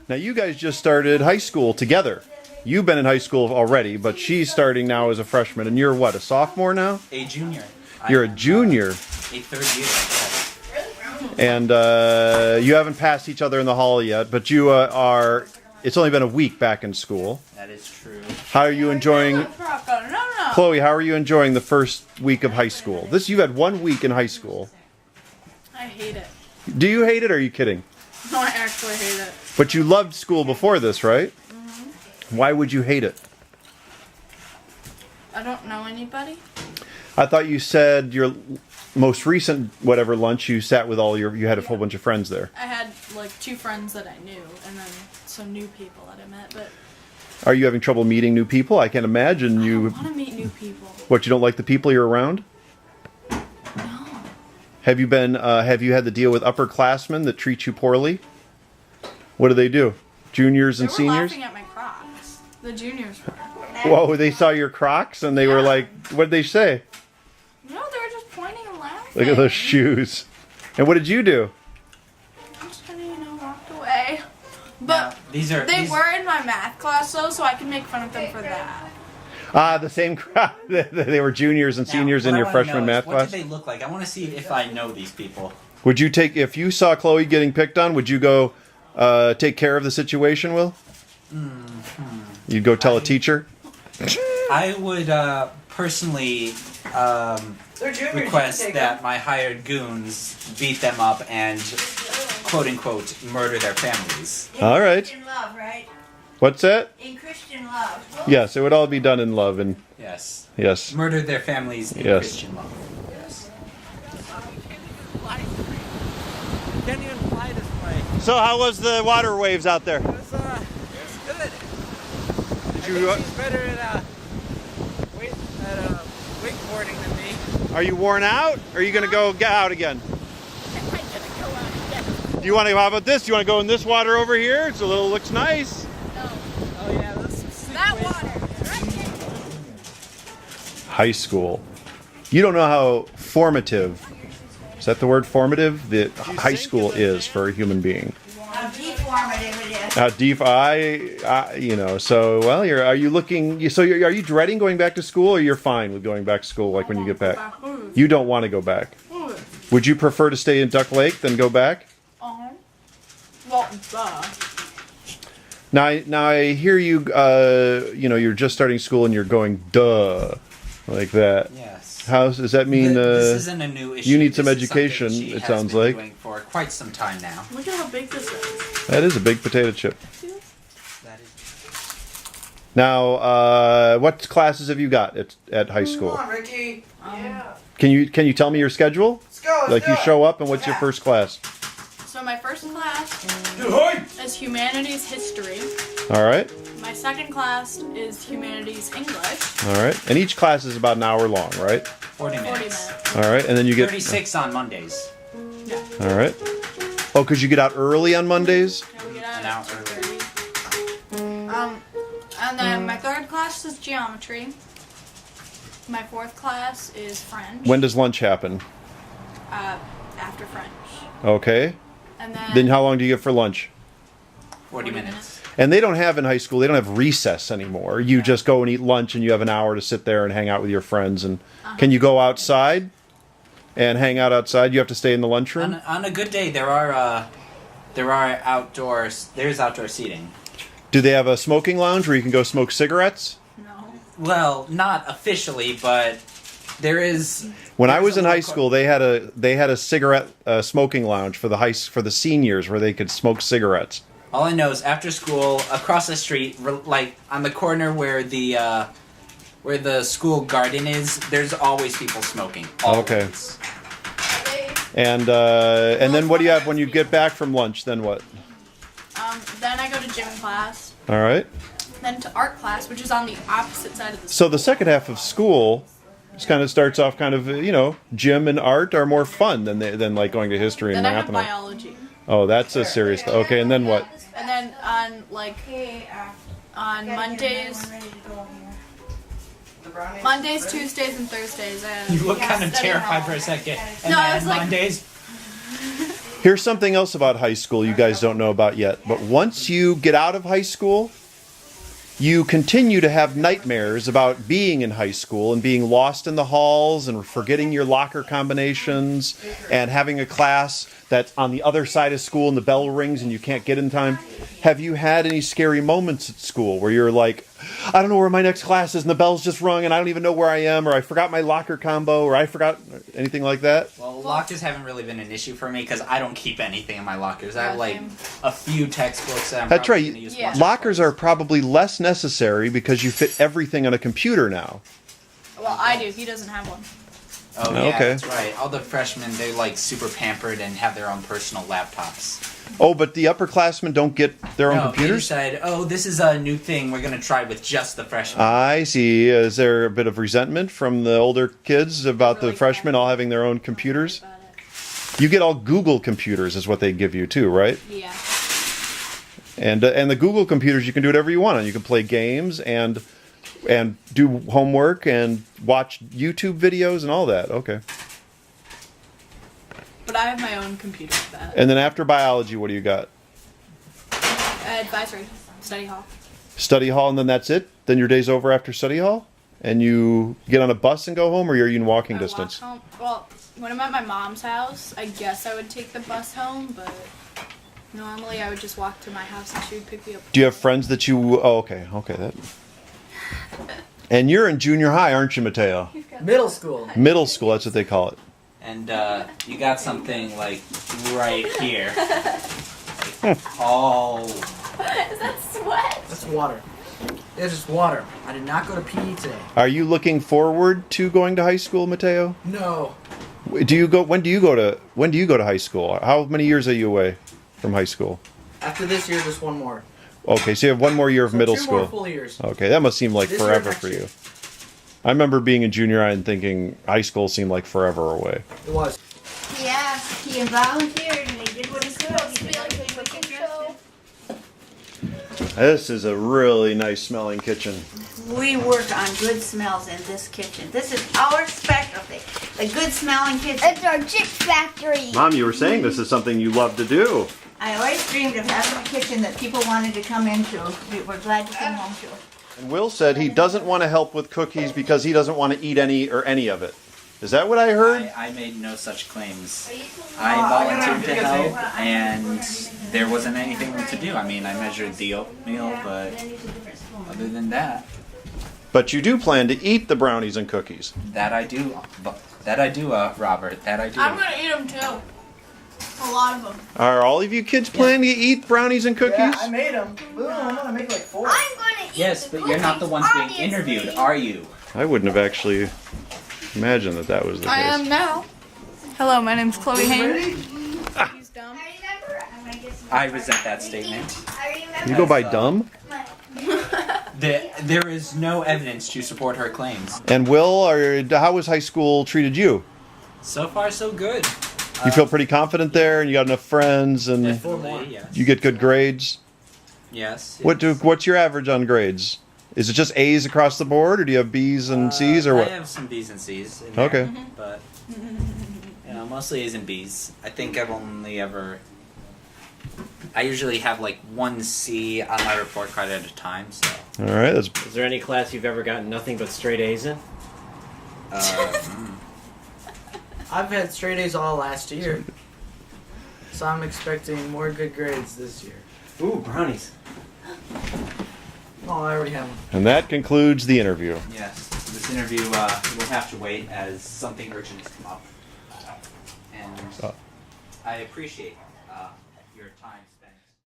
Now you guys just started high school together. You've been in high school already, but she's starting now as a freshman. And you're what, a sophomore now? A junior. You're a junior. A third year, I guess. And you haven't passed each other in the hall yet, but you are... It's only been a week back in school. That is true. How are you enjoying... Chloe, how are you enjoying the first week of high school? You've had 1 week in high school. I hate it. Do you hate it, or are you kidding? No, I actually hate it. But you loved school before this, right? Mm-hmm. Why would you hate it? I don't know anybody. I thought you said your most recent whatever lunch you sat with you had a whole bunch of friends there. I had like 2 friends that I knew, and then some new people that I met. But are you having trouble meeting new people? I can't imagine you. I want to meet new people. What, you don't like the people you're around? No. Have you had to deal with upperclassmen that treat you poorly? What do they do? Juniors and seniors? They were laughing at my Crocs. The juniors were. Whoa, they saw your Crocs and they were like, what did they say? No, they were just pointing and laughing. Look at those shoes. And what did you do? I just kind of, walked away. But these were in my math class though, so I can make fun of them for that. The same crowd. They were juniors and seniors in your freshman math class? What do they look like? I want to see if I know these people. Would you if you saw Chloe getting picked on, would you go take care of the situation, Will? Mm-hmm. You'd go tell a teacher? I would personally request that my hired goons beat them up and, quote-unquote, murder their families. All right. Christian love, right? What's that? In Christian love. Yes, it would all be done in love. And yes. Yes. Murder their families in Christian love. Yes. Can't even fly this way. So how was the water waves out there? It was good. Did She's better at wakeboarding than me. Are you worn out? Or are you going to go out again? I'm gonna go out again. Do you want to? How about this? Do you want to go in this water over here? It's looks nice. Oh yeah, this is That water. High school. You don't know how formative. Is that the word formative? The high school is for a human being. How deformative it is. How deep so well. Are you looking? So are you dreading going back to school, or you're fine with going back to school? Like when you get back, you don't want to go back. Would you prefer to stay in Duck Lake than go back? Well, Now I hear you. You're just starting school and you're going duh, like that. Yes. How does that mean? This isn't a new issue. You need some This is education. something she It has sounds been like. doing for quite some time now. look at how big this is. That is a big potato chip. That is. Now, what classes have you got at high school? Come on, Ricky. Yeah. Can you tell me your schedule? Let's go. Like you show up and what's your first class? So my first class is Humanities History. All right. My second class is Humanities English. All right. And each class is about an hour long, right? 40 40 minutes. minutes. All right. And then you get 36 on Mondays. Yeah. All right. Oh, because you get out early on Mondays? And we get out An at hour 2:30. And then my third class is Geometry. My fourth class is French. When does lunch happen? After French. Okay. And Then how long do you get for lunch? 40 minutes. And they don't have in high school, they don't have recess anymore. You just go and eat lunch and you have an hour to sit there and hang out with your friends. And can you go outside and hang out outside? You have to stay in the lunchroom? On a good day, there's outdoor seating. Do they have a smoking lounge where you can go smoke cigarettes? No. Well, not officially, but there is. When I was in high school, they had a cigarette smoking lounge for the seniors where they could smoke cigarettes. All I know is after school, across the street, like on the corner where the school garden is, there's always people smoking. Always. Okay. And then what do you have when you get back from lunch? Then what? Then I go to gym class. All right. Then to art class, which is on the opposite side of the So the second half of school just kind of starts off gym and art are more fun than like going to history and Then I math have and all. biology. Oh, that's a serious. Okay, and then what? And then on Mondays, Tuesdays, and Thursdays. You look kind of terrified for a second. And No, I then was like- Mondays. Here's something else about high school you guys don't know about yet. But once you get out of high school, you continue to have nightmares about being in high school and being lost in the halls and forgetting your locker combinations and having a class that's on the other side of school and the bell rings and you can't get in time. Have you had any scary moments at school where you're like, I don't know where my next class is and the bell's just rung and I don't even know where I am, or I forgot my locker combo, or I forgot anything like that? Well, lockers haven't really been an issue for me because I don't keep anything in my lockers. I have Yeah, like same. a few textbooks that I'm That's probably right. gonna use Yeah. once or Lockers twice. are probably less necessary because you fit everything on a computer now. Well, I do. He doesn't have one. Oh yeah, Okay. that's right. All the freshmen, they're like super pampered and have their own personal laptops. Oh, but the upperclassmen don't get their own No, they computers? decided, oh, this is a new thing we're gonna try with just the freshmen. I see. Is there a bit of resentment from the older kids about the Really freshmen all having their own computers? You get all Google computers is what they give you too, right? Yeah. And the Google computers, you can do whatever you want on. You can play games and do homework and watch YouTube videos and all that. Okay. But I have my own computer for that. And then after biology, what do you got? Advisory. Study hall. Study hall, and then that's it? Then your day's over after study hall? And you get on a bus and go home, or are you in walking I walk distance? home. Well, when I'm at my mom's house, I guess I would take the bus home, but normally I would just walk to my house and she would pick me up. Do you have friends that you... Oh, okay. That. And you're in junior high, aren't you, Mateo? Middle school. Middle school, that's what they call it. And you got something like right here. Oh. Is that sweat? That's water. It's just water. I did not go to PE today. Are you looking forward to going to high school, Mateo? No. Do you go? When do you go to high school? How many years are you away from high school? After this year, just one more. Okay, so you have one more year of middle Two school. more full years. Okay, that must seem like This year, forever next for year. you. I remember being in junior high and thinking high school seemed like forever away. It was. He asked, he volunteered, and he did what he could. He did what he could. This is a really nice smelling kitchen. We work on good smells in this kitchen. This is our specialty, the good smelling kitchen. It's our chip factory. Mom, you were saying this is something you love to do. I always dreamed of having a kitchen that people wanted to come into. We were glad to come home to. And Will said he doesn't want to help with cookies because he doesn't want to eat any of it. Is that what I heard? I made no such claims. I volunteered to help, and there wasn't anything to do. I mean, I measured the oatmeal, but other than that, But you do plan to eat the brownies and cookies. that I do. Robert. That I do. I'm gonna eat them too. A lot of them. Are all of you kids planning to eat brownies and cookies? Yeah, I made them. I'm gonna make like 4. I'm gonna eat Yes, the but you're not the cookies, ones being obviously. interviewed, are you? I wouldn't have actually imagined that was the case. I am now. Hello, my name's Chloe Haynes. Ready? He's dumb. I remember. I'm gonna get some. I resent that statement. I remember. You go by dumb? There is no evidence to support her claims. And Will, how has high school treated you? So far, so good. You feel pretty confident there, and you got enough friends, and Definitely, yes. you get good grades. Yes. What's your average on grades? Is it just A's across the board, or do you have B's and C's, or what? I have some B's and C's. In there, Okay. But mostly A's and B's. I think I've only ever. I usually have like one C on my report card at a time. So. All right, that's Is there any class you've ever gotten nothing but straight A's in? I've had straight A's all last year. So I'm expecting more good grades this year. Ooh, brownies. Oh, I already have one. and that concludes the interview. Yes. This interview will have to wait as something urgent has come up, and I appreciate your time.